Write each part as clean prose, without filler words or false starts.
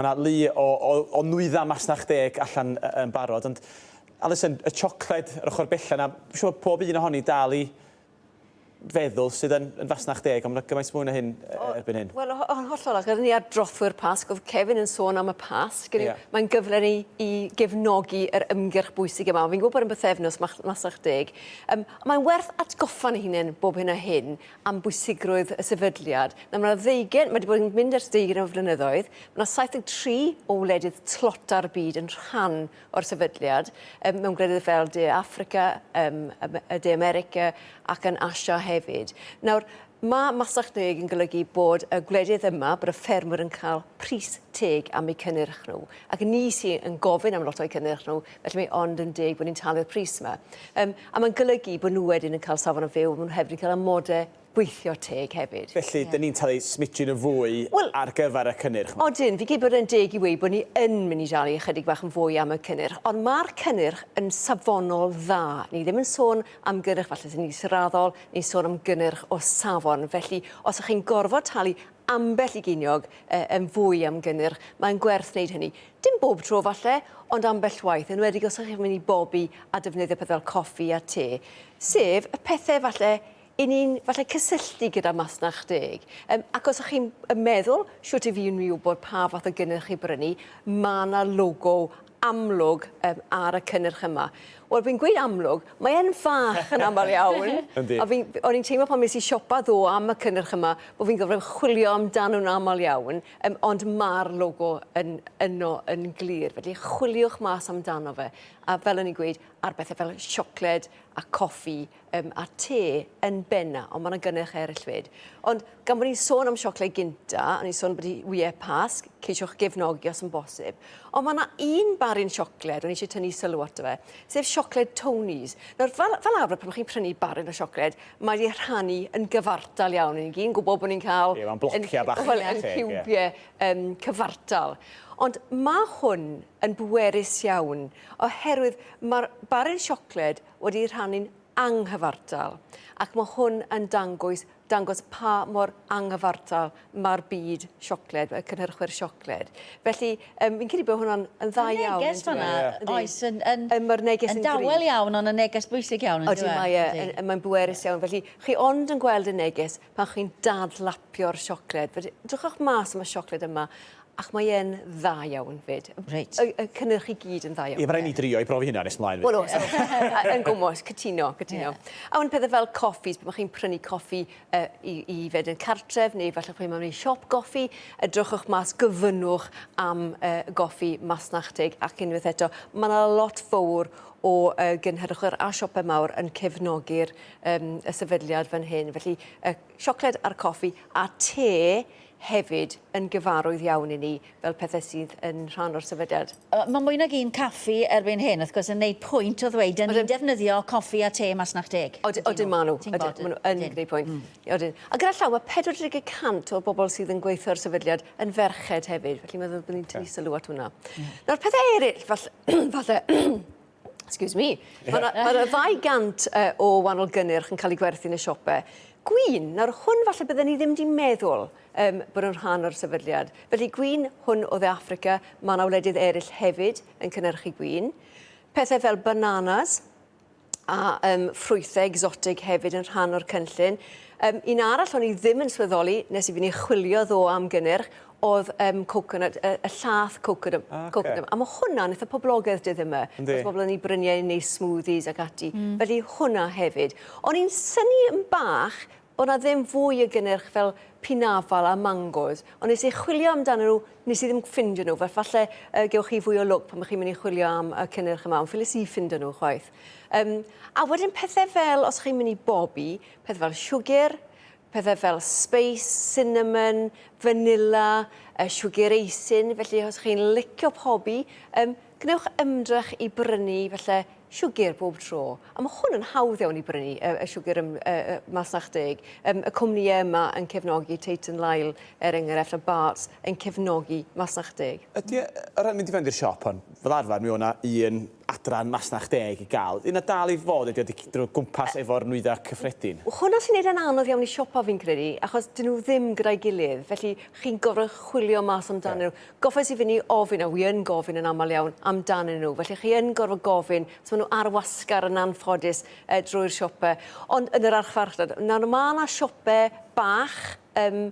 Mae yna lu o nwyddau Masnach Deg allan yn barod, ond Alison, y siocled yr ochr bella na, siŵr pob un ohoni dal I feddwl sydd yn fasnach deg, ond mae gymaint mwy na hyn erbyn hyn. Wel, o'n hollol, ac ni ar drothwyr Pasg, oedd Kevin yn sôn am y Pasg. Mae'n gyfle ni I gefnogi yr ymgyrch bwysig yma. Fi'n gwybod bod yn Pythefnos Masnach Deg. Mae'n werth atgoffa'n hunain bob hyn a hyn am bwysigrwydd y sefydliad. Mae wedi bod yn mynd ers 20 o flynyddoedd. Mae 73 o wledydd tlota'r byd yn rhan o'r sefydliad, mewn gwledydd fel De Affrica, De America ac yn Asia hefyd. Nawr, mae Masnach Deg yn golygu bod y gwledydd yma, bod y ffermwyr yn cael pris teg am eu cynnyrch nhw. Ac ni sy'n yn gofyn am lot o'i cynnyrch nhw, felly mae ond yn deg bod ni'n talu'r pris yma. A mae'n golygu bod nhw wedyn yn cael safon o fyw, maen nhw hefyd yn cael amodau gweithio teg hefyd. Felly, dyn ni'n talu smidrin y fwy ar gyfer y cynnyrch. Odyn, fi gyd bod yn deg I wei bod ni yn mynd I dalu ychydig bach yn fwy am y cynnyrch, ond mae'r cynnyrch yn safonol dda. Ni ddim yn sôn am gynnyrch falle sy'n israddol, ni'n sôn am gynnyrch o safon. Felly, os ych chi'n gorfod talu ambell I geiniog yn fwy am gynnyrch, mae'n gwerth wneud hynny. Dim bob tro falle, ond ambell waith, yn wedi os ych chi'n mynd I bobi a defnyddio pethau fel coffi a te. Sef y pethau falle I ni'n falle cysylltu gyda Masnach Deg. Ac os ych chi'n meddwl, siwt I fi yn wybod pa fath o gynnyrch I brynu, mae yna logo amlwg ar y cynnyrch yma. Wel, fi'n gweud amlwg, mae e'n fach yn aml iawn. A o'n i'n teimlo pan mes I siopa ddo am y cynnyrch yma, bod fi'n gofod chwilio amdano nhw'n aml iawn, ond mae'r logo yn glir. Felly chwiliwch mas amdano fe. A fel o'n i'n gweud, ar bethau fel siocled a coffi a te yn benna, ond mae'n gynnyrch eraill fyd. Ond gan bod ni'n sôn am siocled gynta, a ni'n sôn bod I wyau Pasg, ceisiwch gefnogi os yn bosib, ond mae yna un barin siocled, o'n i eisiau tynnu sylw ato fe, sef siocled Tony's. Nawr, fel arfer, pan chi'n prynu barin o siocled, mae wedi rhannu yn gyfartal iawn. Ni'n gyn gwybod bod ni'n cael Mae'n blocia bach. Yn ciwbiau cyfartal. Ond mae hwn yn bwerus iawn, oherwydd mae'r barin siocled wedi rhannu'n anghyfartal. Ac mae hwn yn dangos pa mor anghyfartal mae'r byd siocled, y cynhyrchwyr siocled. Felly, fi'n credu bod hwnna'n dda iawn. Y neges fan'na, oes, yn dawel dawel iawn, ond y neges bwysig iawn. Mae'n bwerus iawn. Felly, chi ond yn gweld y neges pan chi'n dadlapio'r siocled. Felly, drwchwch mas am y siocled yma, ac mae e'n dda iawn fyd. Y cynnyrch I gyd yn dda iawn. Ie, mae'n rhaid ni drio I brofi hynna nes ymlaen. Wel, yn gwmwys, cytuno. A wyn pethau fel coffis, pan chi'n prynu coffi I fed yn cartref, neu falle pan mae'n siop goffi, drwchwch mas, gyfynwch am goffi Masnach Deg, ac unwaith eto, mae yna lot fawr o gynhyrchwyr a siopau mawr yn cefnogi'r y sefydliad fan hyn. Felly, siocled a'r coffi a te hefyd yn gyfarwydd iawn I ni fel pethau sydd yn rhan o'r sefydliad. Mae mwy nag un caffi erbyn hyn, wrth gwrs, yn gwneud pwynt o ddweud yn defnyddio coffi a te Masnach Deg. Odyn maen nhw, yn gwneud pwynt. A gyda llaw, mae 40% o bobl sydd yn gweithio'r sefydliad yn ferched hefyd, felly meddwl bod ni'n tynnu sylw at hwnna. Nawr pethau eraill, falle, excuse me, mae'r 200 o wahanol gynnyrch yn cael ei gwerthu yn y siopau. Gwyn, nawr hwn falle bydden ni ddim wedi meddwl bod yn rhan o'r sefydliad. Felly gwyn hwn o De Affrica, mae yna wledydd eraill hefyd yn cynnyrchu gwyn. Pethau fel bananas a ffrwythau exotig hefyd yn rhan o'r cynllun. Un arall o'n I ddim yn swyddoli nes I fi'n chwilio ddo am gynnyrch oedd coconut, y llath coconut. A mae hwnna'n eitha poblogaidd dydd yma. Oedd pobl yn ei bryniau neu smoothies ac ati. Felly hwnna hefyd. O'n i'n synnu yn bach bod na ddim fwy o gynnyrch fel pinafal a mangos. Ond nes I chwilio amdano nhw, nes I ddim ffindio nhw. Falle gewch chi fwy o lwc pan chi'n mynd I chwilio am y cynnyrch yma, ond ffili I ffindio nhw chwaith. A wedyn pethau fel, os chi'n mynd I bobi, pethau fel siwgr, pethau fel space, cinnamon, vanilla, siwgr eisin. Felly, os chi'n licio pobi, gnewch ymdrech I brynu felly siwgr bob tro. A mae hwn yn hawdd iawn I brynu, y siwgr Masnach Deg. Y cwmnïau yma yn cefnogi Tate and Lyle, enghraifft a Barts, yn cefnogi Masnach Deg. Ydy, o ran mynd I fynd i'r siop hon, fel arfer mi o'na un adran Masnach Deg i gael. Un a dal i fod ydy wedi gwmpas efo'r nwyddau cyffredin. Hwna sy'n neud yn anodd iawn i siopa fi'n credu, achos dyn nhw ddim gyda'i gilydd, felly chi'n gorfod chwilio mas amdanyn nhw. Goffes i fyny ofyn, a wi yn gofyn yn aml iawn amdanyn nhw, felly chi yn gorfod gofyn, os maen nhw ar wasgar yn anffodus drwy'r siope. Ond yn yr archfarchnad, nawr mae yna siope bach yn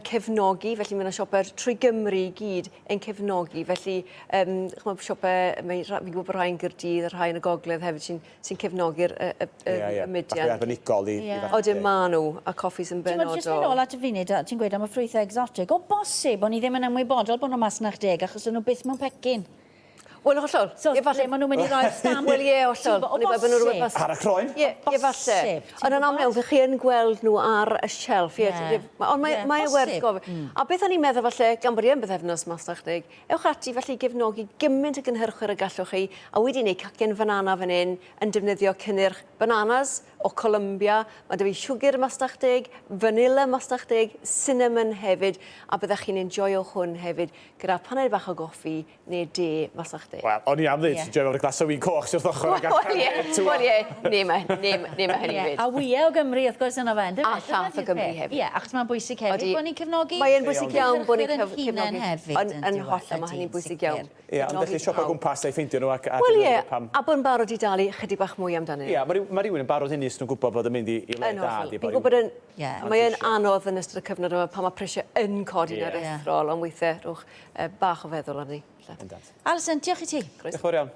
cefnogi, felly mae yna siope trwy Gymru i gyd yn cefnogi, felly chymod siope, fi'n gwybod rhai yn Gyrdydd a rhai yn y Gogledd hefyd sy'n cefnogi'r mudiad. Falle arbenigol i... Odyn ma nhw, a coffis yn benodol. Jyst mynd ôl at y funud, ti'n gweud am y ffrwythau exotig, o bosib o'n i ddim yn ymwybodol bod nhw'n Masnach Deg achos nhw byth mewn pecyn. Wel, hollol. So, falle maen nhw'n mynd i roi'r stamp. Wel, ie, hollol. O bosib. Ar y croen? Ie, falle. Ond yn aml iawn, fe chi yn gweld nhw ar y shelf. Ond mae'n werth gofyn. A beth o'n i'n meddwl falle, gan bod i yn Pythefnos Masnach Deg, ewch ati falle i gefnogi gymaint o gynhyrchwyr y gallwch chi, a wedi wneud cacen banana fan hyn yn defnyddio cynnyrch bananas o Colombia. Mae 'da fi siwgr Masnach Deg, vanilla Masnach Deg, cinnamon hefyd, a byddech chi'n enjoyo hwn hefyd gyda paned bach o goffi neu de Masnach Deg. Wel, o'n i am ddweud, ti'n joio glas o win coch sy'n wrth ochr ag Wel, ie, nema hynny fyd. A wyau o Gymru, wrth gwrs, yn o fe. A llath o Gymru hefyd. Ie, achos mae'n bwysig hefyd bod ni'n cefnogi. Mae'n bwysig iawn bod ni'n cefnogi. Yn holl, mae hynny'n bwysig iawn. Ie, ond ddech chi siopa gwmpas neu ffeindio nhw ac... Wel, ie, a bod yn barod i dalu chydig bach mwy amdano. Ie, mae rhywun yn barod hynny os nhw'n gwybod bod yn mynd i le da. Fi'n gwybod mae'n anodd yn ystod y cyfnod yma pan mae pressure yn codi yn yr ethrol, ond weithiau rhwch bach o feddwl arni. Alison, diolch i ti. Diolch yn fawr iawn.